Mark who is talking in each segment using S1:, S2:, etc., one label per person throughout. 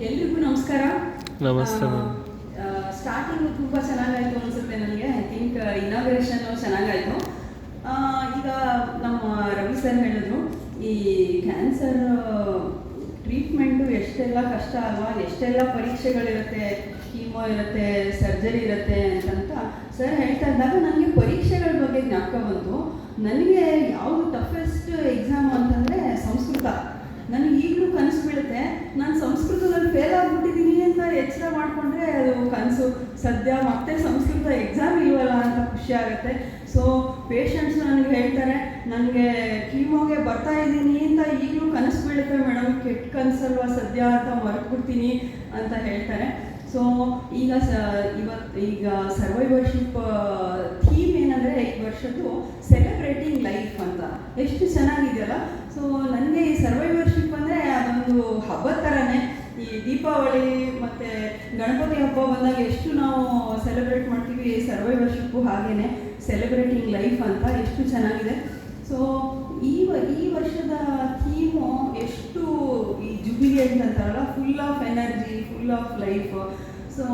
S1: ಎಲ್ರಿಗೂ ನಮಸ್ಕಾರ.
S2: ನಮಸ್ತೆ
S1: ಸ್ಟಾರ್ಟಿಂಗು ತುಂಬ ಚೆನ್ನಾಗಾಯಿತು ಅನಿಸುತ್ತೆ ನನಗೆ. ಐ ಥಿಂಕ್ ಇನಾಗ್ರೇಷನ್ನು ಚೆನ್ನಾಗಾಯಿತು. ಈಗ ನಮ್ಮ ರವಿ ಸರ್ ಹೇಳಿದ್ರು, ಈ ಕ್ಯಾನ್ಸರ್ ಟ್ರೀಟ್ಮೆಂಟು ಎಷ್ಟೆಲ್ಲ ಕಷ್ಟ ಅಲ್ವಾ, ಎಷ್ಟೆಲ್ಲ ಪರೀಕ್ಷೆಗಳಿರುತ್ತೆ, ಕೀಮೋ ಇರುತ್ತೆ, ಸರ್ಜರಿ ಇರುತ್ತೆ ಅಂತಂತ ಸರ್ ಹೇಳ್ತಾ ಇದ್ದಾಗ ನನಗೆ ಪರೀಕ್ಷೆಗಳ ಬಗ್ಗೆ ಜ್ಞಾಪಕ ಬಂತು. ನನಗೆ ಯಾವುದು ಟಫೆಸ್ಟ್ ಎಕ್ಸಾಮ್ ಅಂತಂದರೆ ಸಂಸ್ಕೃತ. ನನಗೆ ಈಗಲೂ ಕನಸು ಬೀಳುತ್ತೆ, ನಾನು ಸಂಸ್ಕೃತದಲ್ಲಿ ಫೇಲ್ ಆಗಿಬಿಟ್ಟಿದ್ದೀನಿ ಅಂತ ಎಚ್ಚರ ಮಾಡಿಕೊಂಡ್ರೆ ಅದು ಕನಸು. ಸದ್ಯ ಮತ್ತೆ ಸಂಸ್ಕೃತ ಎಕ್ಸಾಮ್ ಇಲ್ವಲ್ಲ ಅಂತ ಖುಷಿ ಆಗುತ್ತೆ. ಸೊ ಪೇಷಂಟ್ಸು ನನಗೆ ಹೇಳ್ತಾರೆ, ನನಗೆ ಕೀಮೋಗೆ ಬರ್ತಾ ಇದ್ದೀನಿ ಅಂತ ಈಗಲೂ ಕನಸು ಬೀಳುತ್ತೆ ಮೇಡಮ್, ಕೆಟ್ಟ ಕನಸಲ್ವ ಸದ್ಯ ಅಂತ ಮರೆತುಬಿಡ್ತೀನಿ ಅಂತ ಹೇಳ್ತಾರೆ. ಸೊ ಈಗ ಈಗ ಸರ್ವೈವರ್ಶಿಪ್ ಥೀಮ್ ಏನಂದರೆ ಈ ವರ್ಷದ್ದು ಸೆಲೆಬ್ರೇಟಿಂಗ್ ಲೈಫ್ ಅಂತ. ಎಷ್ಟು ಚೆನ್ನಾಗಿದೆಯಲ್ಲ. ಸೊ ನನಗೆ ಈ ಸರ್ವೈವರ್ಶಿಪ್ ಅಂದರೆ ಅದೊಂದು ಹಬ್ಬದ ಥರನೇ. ಈ ದೀಪಾವಳಿ ಮತ್ತು ಗಣಪತಿ ಹಬ್ಬ ಬಂದಾಗ ಎಷ್ಟು ನಾವು ಸೆಲೆಬ್ರೇಟ್ ಮಾಡ್ತೀವಿ, ಸರ್ವೈವರ್ಶಿಪ್ಪು ಹಾಗೇ ಸೆಲೆಬ್ರೇಟಿಂಗ್ ಲೈಫ್ ಅಂತ. ಎಷ್ಟು ಚೆನ್ನಾಗಿದೆ. ಸೊ ಈ ವರ್ಷದ ಥೀಮು ಎಷ್ಟು ಈ ಜುಬಿಲಿಯಂಟ್ ಅಂತಾರಲ್ಲ, full of energy, full of life. So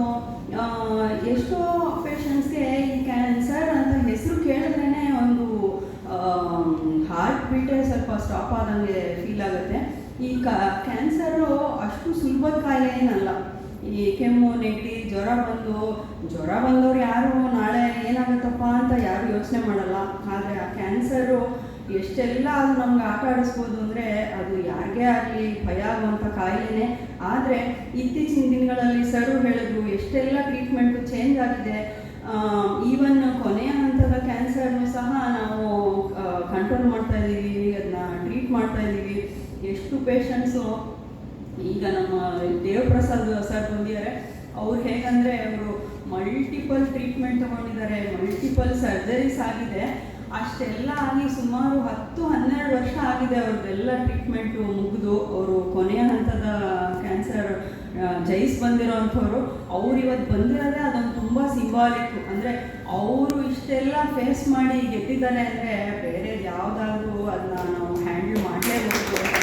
S1: ಎಷ್ಟೋ ಪೇಷಂಟ್ಸ್ಗೆ ಈ ಕ್ಯಾನ್ಸರ್ ಅಂತ ಹೆಸರು ಕೇಳಿದ್ರೇ ಒಂದು ಹಾರ್ಟ್ ಬೀಟೇ ಸ್ವಲ್ಪ ಸ್ಟಾಪ್ ಆದಂಗೆ ಫೀಲ್ ಆಗುತ್ತೆ. ಈ ಕ್ಯಾನ್ಸರು ಅಷ್ಟು ಸುಲಭದ ಕಾಯಿಲೆ ಏನಲ್ಲ. ಈ ಕೆಮ್ಮು, ನೆಗಡಿ, ಜ್ವರ ಬಂದವ್ರು ಯಾರು ನಾಳೆ ಏನಾಗುತ್ತಪ್ಪ ಅಂತ ಯಾರು ಯೋಚನೆ ಮಾಡಲ್ಲ. ಆದರೆ ಆ ಕ್ಯಾನ್ಸರು ಎಷ್ಟೆಲ್ಲ ಅದು ನಮ್ಗೆ ಆಟ ಆಡಿಸ್ಬೋದು ಅಂದರೆ ಅದು ಯಾರಿಗೇ ಆಗಲಿ ಭಯ ಆಗುವಂಥ ಕಾಯಿಲೆನೇ. ಆದರೆ ಇತ್ತೀಚಿನ ದಿನಗಳಲ್ಲಿ ಸರು ಹೇಳಿದ್ರು ಎಷ್ಟೆಲ್ಲ ಟ್ರೀಟ್ಮೆಂಟು ಚೇಂಜ್ ಆಗಿದೆ. ಈವನ್ ಕೊನೆಯ ಹಂತದ ಕ್ಯಾನ್ಸರ್ನು ಸಹ ನಾವು ಕಂಟ್ರೋಲ್ ಮಾಡ್ತಾಯಿದ್ದೀವಿ, ಅದನ್ನ ಟ್ರೀಟ್ ಮಾಡ್ತಾಯಿದ್ದೀವಿ. ಎಷ್ಟು ಪೇಷಂಟ್ಸು ಈಗ ನಮ್ಮ ದೇವಪ್ರಸಾದ್ ಸರ್ ಬಂದಿದ್ದಾರೆ. ಅವ್ರು ಹೇಗಂದರೆ ಅವರು ಮಲ್ಟಿಪಲ್ ಟ್ರೀಟ್ಮೆಂಟ್ ತೊಗೊಂಡಿದ್ದಾರೆ, ಮಲ್ಟಿಪಲ್ ಸರ್ಜರೀಸ್ ಆಗಿದೆ. ಅಷ್ಟೆಲ್ಲ ಆಗಿ ಸುಮಾರು 10-12 ವರ್ಷ ಆಗಿದೆ ಅವ್ರದ್ದೆಲ್ಲ ಟ್ರೀಟ್ಮೆಂಟು ಮುಗಿದು. ಅವರು ಕೊನೆಯ ಹಂತದ ಕ್ಯಾನ್ಸರ್ ಜಯಿಸಿ ಬಂದಿರೋ ಅಂಥವ್ರು. ಅವ್ರು ಇವತ್ತು ಬಂದಿರೋದೇ ಅದೊಂದು ತುಂಬ ಸಿಂಬಾಲಿಕ್. ಅಂದರೆ ಅವರು ಇಷ್ಟೆಲ್ಲ ಫೇಸ್ ಮಾಡಿ ಗೆದ್ದಿದ್ದಾರೆ ಅಂದರೆ ಬೇರೆ ಯಾವುದಾದ್ರೂ ಅದನ್ನ ನಾವು ಹ್ಯಾಂಡಲ್ ಮಾಡಲೇಬೇಕು ಅಂತ.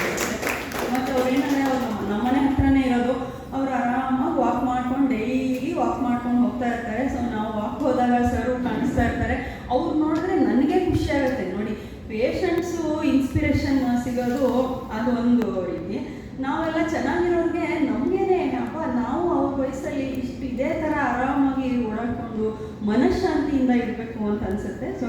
S1: ಮತ್ತು ಅವ್ರು ಏನಂದರೆ ಅವ್ರು ನಮ್ಮನೆ ಹತ್ರನೇ ಇರೋದು. ಅವ್ರು ಆರಾಮಾಗಿ ವಾಕ್ ಮಾಡ್ಕೊಂಡು ಡೈಲಿ ವಾಕ್ ಮಾಡ್ಕೊಂಡು ಹೋಗ್ತಾ ಇರ್ತಾರೆ. ಸೊ ನಾವು ವಾಕ್ ಹೋದಾಗ ಸರು ಕಾಣಿಸ್ತಾ ಇರ್ತಾರೆ. ಅವ್ರು ನೋಡಿದ್ರೆ ನನಗೆ ಖುಷಿ ಆಗುತ್ತೆ. ನೋಡಿ, ಪೇಷಂಟ್ಸು ಇನ್ಸ್ಪಿರೇಷನ್ ಸಿಗೋದು ಅದು ಒಂದು ರೀತಿ. ನಾವೆಲ್ಲ ಚೆನ್ನಾಗಿರೋರಿಗೆ ನಮಗೇನೆ ಅಪ್ಪ, ನಾವು ಅವ್ರ ವಯಸ್ಸಲ್ಲಿ ಇಷ್ಟು ಇದೇ ಥರ ಆರಾಮಾಗಿ ಓಡಾಡ್ಕೊಂಡು ಮನಃಶಾಂತಿಯಿಂದ ಇರಬೇಕು ಅಂತ ಅನಿಸುತ್ತೆ. ಸೊ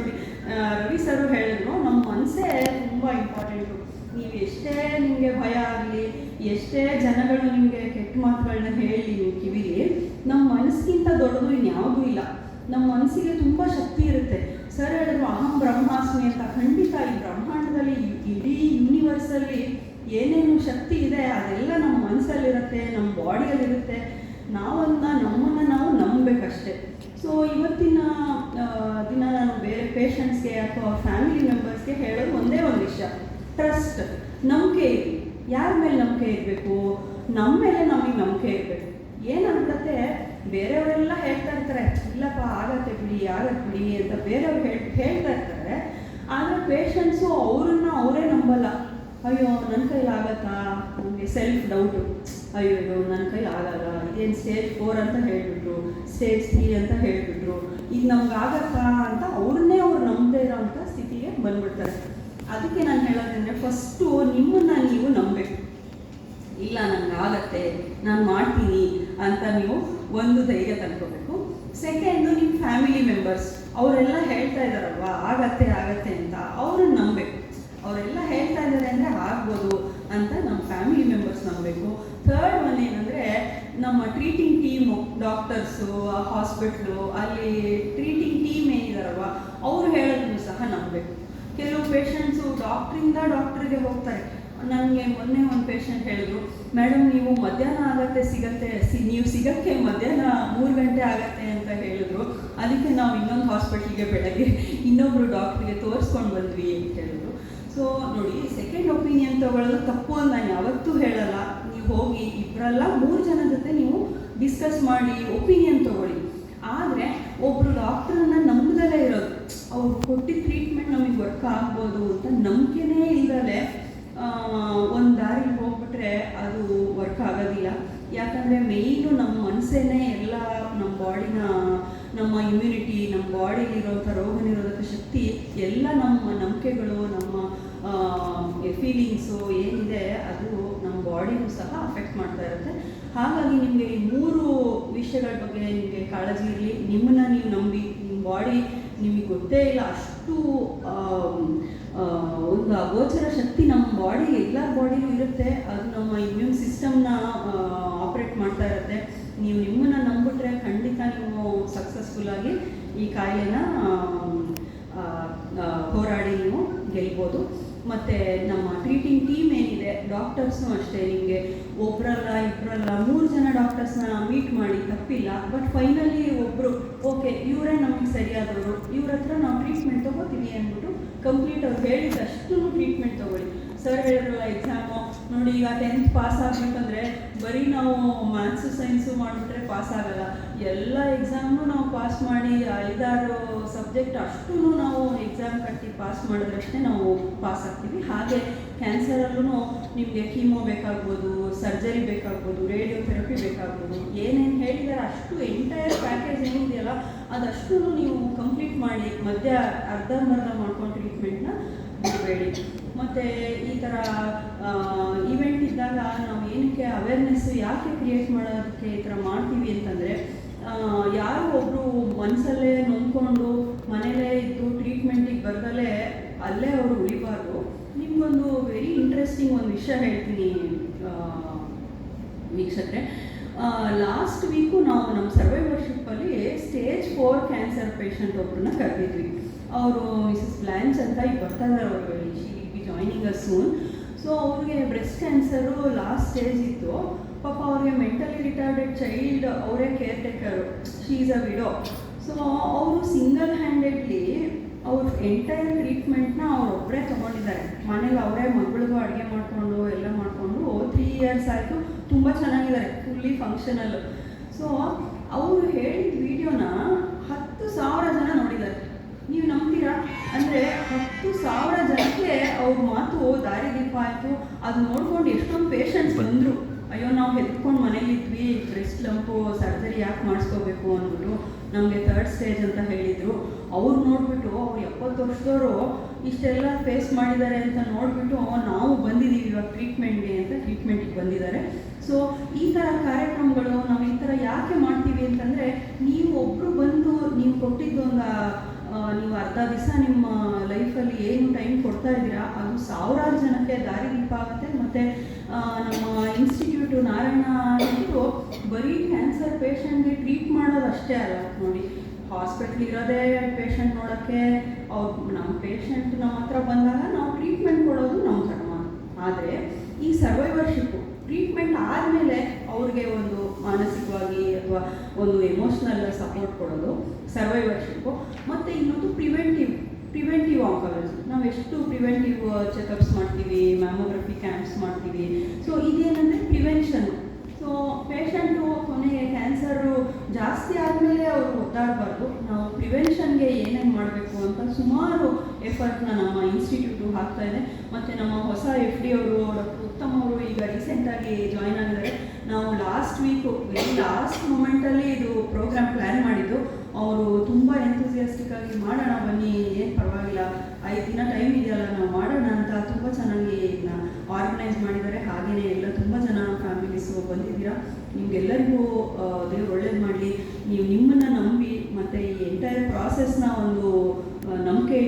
S1: ರವಿ ಸರು ಹೇಳಿದ್ರು, ನಮ್ಮ ಮನಸ್ಸೇ ತುಂಬ ಇಂಪಾರ್ಟೆಂಟು. ನೀವು ಎಷ್ಟೇ ನಿಮಗೆ ಭಯ ಆಗಲಿ, ಎಷ್ಟೇ ಜನಗಳು ನಿಮಗೆ ಕೆಟ್ಟ ಮಾತುಗಳನ್ನ ಹೇಳಿ ನೀವು ಕಿವಿಲಿ, ನಮ್ಮ ಮನಸ್ಸಿಗಿಂತ ದೊಡ್ಡದು ಇನ್ಯಾವುದೂ ಇಲ್ಲ. ನಮ್ಮ ಮನಸ್ಸಿಗೆ ತುಂಬ ಶಕ್ತಿ ಇರುತ್ತೆ. ಸರ್ ಹೇಳಿದ್ರು ಅಹಂ ಬ್ರಹ್ಮಾಸ್ಮಿ ಅಂತ. ಖಂಡಿತ ಈ ಬ್ರಹ್ಮಾಂಡದಲ್ಲಿ, ಇಡೀ ಯೂನಿವರ್ಸಲ್ಲಿ ಏನೇನು ಶಕ್ತಿ ಇದೆ ಅದೆಲ್ಲ ನಮ್ಮ ಮನಸ್ಸಲ್ಲಿರುತ್ತೆ, ನಮ್ಮ ಬಾಡಿಯಲ್ಲಿರುತ್ತೆ. ನಮ್ಮನ್ನು ನಾವು ನಂಬಬೇಕಷ್ಟೆ. ಸೊ ಇವತ್ತಿನ ದಿನ ನಾನು ಬೇರೆ ಪೇಷಂಟ್ಸ್ಗೆ ಅಥವಾ ಫ್ಯಾಮಿಲಿ ಮೆಂಬರ್ಸ್ಗೆ ಹೇಳೋದು ಒಂದೇ ಒಂದು ವಿಷಯ: ಟ್ರಸ್ಟ್, ನಂಬಿಕೆ ಇರಲಿ. ಯಾರ ಮೇಲೆ ನಂಬಿಕೆ ಇರಬೇಕು? ನಮ್ಮ ಮೇಲೆ ನಮಗೆ ನಂಬಿಕೆ ಇರಬೇಕು. ಏನಾಗ್ಬಿಡುತ್ತೆ, ಬೇರೆಯವರೆಲ್ಲ ಹೇಳ್ತಾ ಇರ್ತಾರೆ, ಇಲ್ಲಪ್ಪ ಆಗತ್ತೆ ಬಿಡಿ ಅಂತ ಬೇರೆಯವ್ರು ಹೇಳ್ತಾ ಇರ್ತಾರೆ. ಆದರೆ ಪೇಷಂಟ್ಸು ಅವರೇ ನಂಬಲ್ಲ. ಅಯ್ಯೋ ನನ್ನ ಕೈಲಿ ಆಗತ್ತಾ, ನನಗೆ ಸೆಲ್ಫ್ ಡೌಟು, ಅಯ್ಯೋ ನನ್ನ ಕೈಲಿ ಆಗಲ್ಲ, ಇದೇನು ಸ್ಟೇಜ್ 4 ಅಂತ ಹೇಳಿಬಿಟ್ರು, ಸ್ಟೇಜ್ 3 ಅಂತ ಹೇಳಿಬಿಟ್ರು, ಈಗ ನಮ್ಗೆ ಆಗತ್ತಾ ಅಂತ ಅವ್ರು ನಂಬದೇ ಇರೋ ಅಂಥ ಸ್ಥಿತಿಗೆ ಬಂದ್ಬಿಡ್ತಾರೆ. ಅದಕ್ಕೆ ನಾನು ಹೇಳೋದಂದರೆ, ಫಸ್ಟು ನಿಮ್ಮನ್ನು ನೀವು ನಂಬಬೇಕು. ಇಲ್ಲ, ನನಗೆ ಆಗತ್ತೆ, ನಾನು ಮಾಡ್ತೀನಿ ಅಂತ ನೀವು ಒಂದು ಧೈರ್ಯ ತಂದ್ಕೋಬೇಕು. ಸೆಕೆಂಡು, ನಿಮ್ಮ ಫ್ಯಾಮಿಲಿ ಮೆಂಬರ್ಸ್ ಅವರೆಲ್ಲ ಹೇಳ್ತಾ ಇದ್ದಾರಲ್ವಾ ಆಗತ್ತೆ ಅಂತ, ಅವ್ರನ್ನ ನಂಬಬೇಕು. ಅವರೆಲ್ಲ ಹೇಳ್ತಾ ಇದ್ದಾರೆ ಅಂದರೆ ಆಗ್ಬೋದು ಅಂತ ನಮ್ಮ ಫ್ಯಾಮಿಲಿ ಮೆಂಬರ್ಸ್ ನಂಬಬೇಕು. ಥರ್ಡ್ ಒನ್ ಏನಂದರೆ, ನಮ್ಮ ಟ್ರೀಟಿಂಗ್ ಟೀಮು, ಡಾಕ್ಟರ್ಸು, ಹಾಸ್ಪಿಟ್ಲು, ಅಲ್ಲಿ ಟ್ರೀಟಿಂಗ್ ಟೀಮ್ ಏನಿದಾರಲ್ವ ಅವ್ರು ಹೇಳೋದನ್ನು ಸಹ ನಂಬಬೇಕು. ಕೆಲವು ಪೇಷಂಟ್ಸು ಡಾಕ್ಟ್ರಿಗೆ ಹೋಗ್ತಾರೆ. ನನಗೆ ಮೊನ್ನೆ ಒಂದು ಪೇಷಂಟ್ ಹೇಳಿದ್ರು, ಮೇಡಮ್ ನೀವು ಮಧ್ಯಾಹ್ನ ಆಗತ್ತೆ ನೀವು ಸಿಗೋಕ್ಕೆ ಮಧ್ಯಾಹ್ನ 3 ಗಂಟೆ ಆಗತ್ತೆ ಅಂತ ಹೇಳಿದ್ರು. ಅದಕ್ಕೆ ನಾವು ಇನ್ನೊಂದು ಹಾಸ್ಪಿಟ್ಲಿಗೆ ಬೆಳಗ್ಗೆ ಇನ್ನೊಬ್ಬರು ಡಾಕ್ಟ್ರಿಗೆ ತೋರಿಸ್ಕೊಂಡು ಬಂದ್ವಿ ಅಂತ ಹೇಳಿದ್ರು. ಸೊ ನೋಡಿ, ಸೆಕೆಂಡ್ ಒಪಿನಿಯನ್ ತಗೊಳ್ಳೋದು ತಪ್ಪು ಅಂತ ನಾನು ಯಾವತ್ತೂ ಹೇಳಲ್ಲ. ನೀವು ಹೋಗಿ 2-3 ಜನ ಜೊತೆ ನೀವು ಡಿಸ್ಕಸ್ ಮಾಡಿ ಒಪಿನಿಯನ್ ತಗೊಳ್ಳಿ. ಆದರೆ ಒಬ್ಬರು ಡಾಕ್ಟ್ರನ್ನ ನಂಬದಲ್ಲೇ ಇರೋದು, ಅವ್ರು ಕೊಟ್ಟಿದ್ದ ಟ್ರೀಟ್ಮೆಂಟ್ ನಮಗೆ ವರ್ಕ್ ಆಗ್ಬೋದು ಅಂತ ನಂಬಿಕೆನೇ ಇಲ್ಲದಲೇ ಒಂದು ದಾರಿಗೆ ಹೋಗ್ಬಿಟ್ರೆ ಅದು ವರ್ಕ್ ಆಗೋದಿಲ್ಲ. ಯಾಕಂದರೆ ಮೇಯ್ನು ನಮ್ಮ ಮನಸ್ಸೇನೆ ಎಲ್ಲ ನಮ್ಮ ಬಾಡಿನ, ನಮ್ಮ ಇಮ್ಯುನಿಟಿ, ನಮ್ಮ ಬಾಡಿಲಿರೋಂಥ ರೋಗ ನಿರೋಧಕ ಶಕ್ತಿ ಎಲ್ಲ ನಮ್ಮ ನಂಬಿಕೆಗಳು, ನಮ್ಮ ಫೀಲಿಂಗ್ಸು ಏನಿದೆ ಅದು ನಮ್ಮ ಬಾಡಿನೂ ಸಹ ಅಫೆಕ್ಟ್ ಮಾಡ್ತಾ ಇರುತ್ತೆ. ಹಾಗಾಗಿ ನಿಮಗೆ ಈ 3 ವಿಷಯಗಳ ಬಗ್ಗೆ ನಿಮಗೆ ಕಾಳಜಿ ಇರಲಿ. ನಿಮ್ಮನ್ನು ನೀವು ನಂಬಿ, ನಿಮ್ಮ ಬಾಡಿ ನಿಮಗೆ ಗೊತ್ತೇ ಇಲ್ಲ ಅಷ್ಟು ಒಂದು ಅಗೋಚರ ಶಕ್ತಿ ನಮ್ಮ ಬಾಡಿ, ಎಲ್ಲ ಬಾಡಿನೂ ಇರುತ್ತೆ. ಅದು ನಮ್ಮ ಇಮ್ಯೂನ್ ಸಿಸ್ಟಮ್ನ ಆಪ್ರೇಟ್ ಮಾಡ್ತಾ ಇರುತ್ತೆ. ನೀವು ನಿಮ್ಮನ್ನು ನಂಬಿಟ್ರೆ ಖಂಡಿತ ನೀವು ಸಕ್ಸಸ್ಫುಲ್ಲಾಗಿ ಈ ಕಾಯಿಲೆನ ಹೋರಾಡಿ ನೀವು ಗೆಲ್ಬೋದು. ಮತ್ತು ನಮ್ಮ ಟ್ರೀಟಿಂಗ್ ಟೀಮ್ ಏನಿದೆ, ಡಾಕ್ಟರ್ಸ್ನೂ ಅಷ್ಟೇ, ನಿಮಗೆ ಒಬ್ಬರಲ್ಲ ಇಬ್ಬರಲ್ಲ 3 ಜನ ಡಾಕ್ಟರ್ಸ್ನ ಮೀಟ್ ಮಾಡಿ ತಪ್ಪಿಲ್ಲ. ಬಟ್ ಫೈನಲಿ ಒಬ್ಬರು ಓಕೆ ಇವರೇ ನಮಗೆ ಸರಿಯಾದವರು, ಇವ್ರ ಹತ್ರ ನಾವು ಟ್ರೀಟ್ಮೆಂಟ್ ತೊಗೋತೀವಿ ಅಂದ್ಬಿಟ್ಟು ಕಂಪ್ಲೀಟ್ ಅವ್ರು ಹೇಳಿದಷ್ಟು ಟ್ರೀಟ್ಮೆಂಟ್ ತೊಗೊಳ್ಳಿ. ಸರ್ ಹೇಳಿದ್ರಲ್ಲ ಎಕ್ಸಾಮು ನೋಡಿ, ಈಗ 10th ಪಾಸ್ ಆಗಬೇಕಂದ್ರೆ ಬರೀ ನಾವು ಮ್ಯಾಥ್ಸು ಸೈನ್ಸು ಮಾಡಿಬಿಟ್ರೆ ಪಾಸ್ ಆಗಲ್ಲ. ಎಲ್ಲ ಎಕ್ಸಾಮ್ನು ನಾವು ಪಾಸ್ ಮಾಡಿ 5-6 ಸಬ್ಜೆಕ್ಟ್ ಅಷ್ಟೂ ನಾವು ಎಕ್ಸಾಮ್ ಕಟ್ಟಿ ಪಾಸ್ ಮಾಡಿದ್ರಷ್ಟೇ ನಾವು ಪಾಸ್ ಆಗ್ತೀವಿ. ಹಾಗೆ ಕ್ಯಾನ್ಸರಲ್ಲೂ ನಿಮಗೆ ಕೀಮೋ ಬೇಕಾಗ್ಬೋದು, ಸರ್ಜರಿ ಬೇಕಾಗ್ಬೋದು, ರೇಡಿಯೋಥೆರಪಿ ಬೇಕಾಗ್ಬೋದು, ಏನೇನು ಹೇಳಿದಾರೆ ಅಷ್ಟು ಎಂಟೈರ್ ಪ್ಯಾಕೇಜ್ ಏನಿದೆಯಲ್ಲ ಅದಷ್ಟು ನೀವು ಕಂಪ್ಲೀಟ್ ಮಾಡಿ, ಮಧ್ಯ ಅರ್ಧಂಬರ್ಧ ಮಾಡ್ಕೊಂಡು ಟ್ರೀಟ್ಮೆಂಟ್ನ ಬಿಡಬೇಡಿ. ಮತ್ತು ಈ ಥರ ಈವೆಂಟ್ ಇದ್ದಾಗ ನಾವು ಏನಕ್ಕೆ ಅವೇರ್ನೆಸ್ಸು ಯಾಕೆ ಕ್ರಿಯೇಟ್ ಮಾಡೋದಕ್ಕೆ ಈ ಥರ ಮಾಡ್ತೀವಿ ಅಂತಂದರೆ, ಯಾರು ಒಬ್ಬರು ಮನಸ್ಸಲ್ಲೇ ನೊಂದ್ಕೊಂಡು ಮನೇಲೇ ಇದ್ದು ಟ್ರೀಟ್ಮೆಂಟಿಗೆ ಬರ್ದಲ್ಲೇ ಅಲ್ಲೇ ಅವರು ಉಳಿಬಾರ್ದು. ನಿಮಗೊಂದು ವೆರಿ ಇಂಟ್ರೆಸ್ಟಿಂಗ್ ಒಂದು ವಿಷಯ ಹೇಳ್ತೀನಿ ವೀಕ್ಷಕರೇ. ಲಾಸ್ಟ್ ವೀಕು ನಾವು ನಮ್ಮ ಸರ್ವೈವರ್ಶಿಪ್ಪಲ್ಲಿ ಸ್ಟೇಜ್ 4 ಕ್ಯಾನ್ಸರ್ ಪೇಷಂಟ್ ಒಬ್ಬರನ್ನ ಕರೆದಿದ್ವಿ. ಅವರು ಮಿಸಸ್ ಬ್ಲ್ಯಾಂಚ್ ಅಂತ ಈಗ ಬರ್ತಾ ಇದ್ದಾರೆ, ಅವರು she will be joining us soon. So ಅವ್ರಿಗೆ ಬ್ರೆಸ್ಟ್ ಕ್ಯಾನ್ಸರು ಲಾಸ್ಟ್ ಸ್ಟೇಜ್ ಇತ್ತು. ಪಾಪ ಅವ್ರಿಗೆ ಮೆಂಟಲಿ ರಿಟಾರ್ಡೆಡ್ ಚೈಲ್ಡ್, ಅವರೇ caretaker, she is a widow. So ಅವರು ಸಿಂಗಲ್ ಹ್ಯಾಂಡೆಡ್ಲಿ ಅವ್ರ ಎಂಟೈರ್ ಟ್ರೀಟ್ಮೆಂಟ್ನ ಅವರೊಬ್ಬರೇ ತೊಗೊಂಡಿದ್ದಾರೆ. ಮನೇಲಿ ಅವರೇ ಮಗಳಿಗೂ ಅಡುಗೆ ಮಾಡಿಕೊಂಡು ಎಲ್ಲ ಮಾಡಿಕೊಂಡು 3 ಇಯರ್ಸ್ ಆಯಿತು. ತುಂಬ ಚೆನ್ನಾಗಿದ್ದಾರೆ, ಫುಲ್ಲಿ ಫಂಕ್ಷನಲ್. ಸೊ ಅವರು ಹೇಳಿದ ವಿಡಿಯೋನ 10,000 ಜನ ನೋಡಿದ್ದಾರೆ. ನೀವು ನಂಬ್ತೀರಾ? ಅಂದರೆ 10,000 ಜನಕ್ಕೆ ಅವ್ರ ಮಾತು ದಾರಿದೀಪ ಆಯಿತು. ಅದು ನೋಡ್ಕೊಂಡು ಎಷ್ಟೊಂದು ಪೇಷಂಟ್ಸ್ ಬಂದರು. ಅಯ್ಯೋ ನಾವು ಹೆದ್ಕೊಂಡು ಮನೇಲಿದ್ವಿ, ಬ್ರೆಸ್ಟ್ ಲಂಪು ಸರ್ಜರಿ ಯಾಕೆ ಮಾಡಿಸ್ಕೋಬೇಕು ಅಂದ್ಬಿಟ್ಟು ನಮಗೆ 3rd ಸ್ಟೇಜ್ ಅಂತ ಹೇಳಿದರು. ಅವ್ರು ನೋಡಿಬಿಟ್ಟು ಅವ್ರು 70 ವರ್ಷದವರು ಇಷ್ಟೆಲ್ಲ ಫೇಸ್ ಮಾಡಿದ್ದಾರೆ ಅಂತ ನೋಡಿಬಿಟ್ಟು ನಾವು ಬಂದಿದ್ದೀವಿ ಇವಾಗ ಟ್ರೀಟ್ಮೆಂಟ್ಗೆ ಅಂತ ಟ್ರೀಟ್ಮೆಂಟಿಗೆ ಬಂದಿದ್ದಾರೆ. ಸೊ ಈ ಥರ ಕಾರ್ಯಕ್ರಮಗಳು ನಾವು ಈ ಥರ ಯಾಕೆ ಮಾಡ್ತೀವಿ ಅಂತಂದರೆ, ನೀವು ಒಬ್ಬರು ಬಂದು ನೀವು ಕೊಟ್ಟಿದ್ದು ನೀವು ಅರ್ಧ ದಿವಸ ನಿಮ್ಮ ಲೈಫಲ್ಲಿ ಏನು ಟೈಮ್ ಕೊಡ್ತಾ ಇದ್ದೀರಾ ಅದು 1000 ಜನಕ್ಕೆ ದಾರಿದೀಪ ಆಗುತ್ತೆ. ಮತ್ತು ನಮ್ಮ ಇನ್ಸ್ಟಿಟ್ಯೂಟು ನಾರಾಯಣ ಇಟ್ಟು ಬರೀ ಕ್ಯಾನ್ಸರ್ ಪೇಷಂಟ್ಗೆ ಟ್ರೀಟ್ ಮಾಡೋದು ಅಷ್ಟೇ ಅಲ್ಲ ನೋಡಿ, ಹಾಸ್ಪಿಟ್ಲ್ ಇರೋದೇ ಪೇಷಂಟ್ ನೋಡೋಕ್ಕೆ. ನಮ್ಮ ಪೇಷಂಟ್ ನಮ್ಮ ಹತ್ರ ಬಂದಾಗ ನಾವು ಟ್ರೀಟ್ಮೆಂಟ್ ಕೊಡೋದು ನಮ್ಮ ಧರ್ಮ. ಆದರೆ ಈ ಸರ್ವೈವರ್ಶಿಪ್ಪು ಟ್ರೀಟ್ಮೆಂಟ್ ಆದಮೇಲೆ ಅವ್ರಿಗೆ ಒಂದು ಮಾನಸಿಕವಾಗಿ ಅಥವಾ ಒಂದು ಎಮೋಷ್ನಲ್ ಸಪೋರ್ಟ್ ಕೊಡೋದು ಸರ್ವೈವರ್ಶಿಪ್ಪು. ಮತ್ತು ಇನ್ನೊಂದು ಪ್ರಿವೆಂಟಿವ್ ಆಂಕಾಲಜಿ. ನಾವು ಎಷ್ಟು ಪ್ರಿವೆಂಟಿವ್ ಚೆಕಪ್ಸ್ ಮಾಡ್ತೀವಿ, ಮ್ಯಾಮೋಗ್ರಫಿ ಕ್ಯಾಂಪ್ಸ್ ಮಾಡ್ತೀವಿ. ಸೊ ಇದೇನಂದರೆ ಪ್ರಿವೆನ್ಷನ್. ಸೊ ಪೇಷಂಟು ಕೊನೆಗೆ ಕ್ಯಾನ್ಸರು ಜಾಸ್ತಿ ಆದಮೇಲೆ ಅವರು ಒದ್ದಾಡಬಾರ್ದು. ನಾವು ಪ್ರಿವೆನ್ಷನ್ಗೆ ಏನೇನು ಮಾಡಬೇಕು ಅಂತ ಸುಮಾರು ಎಫರ್ಟ್ನ ನಮ್ಮ ಇನ್ಸ್ಟಿಟ್ಯೂಟು ಹಾಕ್ತಾಯಿದೆ. ಮತ್ತು ನಮ್ಮ ಹೊಸ FD ಅವರು ಡಾಕ್ಟರ್ ಉತ್ತಮ್ ಅವರು ಈಗ ರೀಸೆಂಟಾಗಿ ಜಾಯ್ನ್ ಆಗಿದ್ದಾರೆ. ನಾವು ಲಾಸ್ಟ್ ವೀಕು ವೆರಿ ಲಾಸ್ಟ್ ಮೂಮೆಂಟಲ್ಲಿ ಇದು ಪ್ರೋಗ್ರಾಮ್ ಪ್ಲ್ಯಾನ್ ಮಾಡಿದ್ದು. ಅವರು ತುಂಬ ಎಂಥೂಸಿಯಾಸ್ಟಿಕ್ಕಾಗಿ ಮಾಡೋಣ ಬನ್ನಿ, ಏನು ಪರವಾಗಿಲ್ಲ, 5 ದಿನ ಟೈಮ್ ಇದೆಯಲ್ಲ ನಾವು ಮಾಡೋಣ ಅಂತ ತುಂಬ ಚೆನ್ನಾಗಿ ಇದನ್ನ ಆರ್ಗನೈಸ್ ಮಾಡಿದ್ದಾರೆ. ಹಾಗೆಯೇ ಎಲ್ಲ ತುಂಬ ಜನ ಫ್ಯಾಮಿಲೀಸು ಬಂದಿದ್ದೀರಾ. ನಿಮಗೆಲ್ಲರಿಗೂ ದೇವ್ರು ಒಳ್ಳೇದು ಮಾಡಲಿ. ನೀವು ನಿಮ್ಮನ್ನು ನಂಬಿ ಮತ್ತು ಈ ಎಂಟೈರ್ ಪ್ರಾಸೆಸ್ನ ಒಂದು ನಂಬಿಕೆ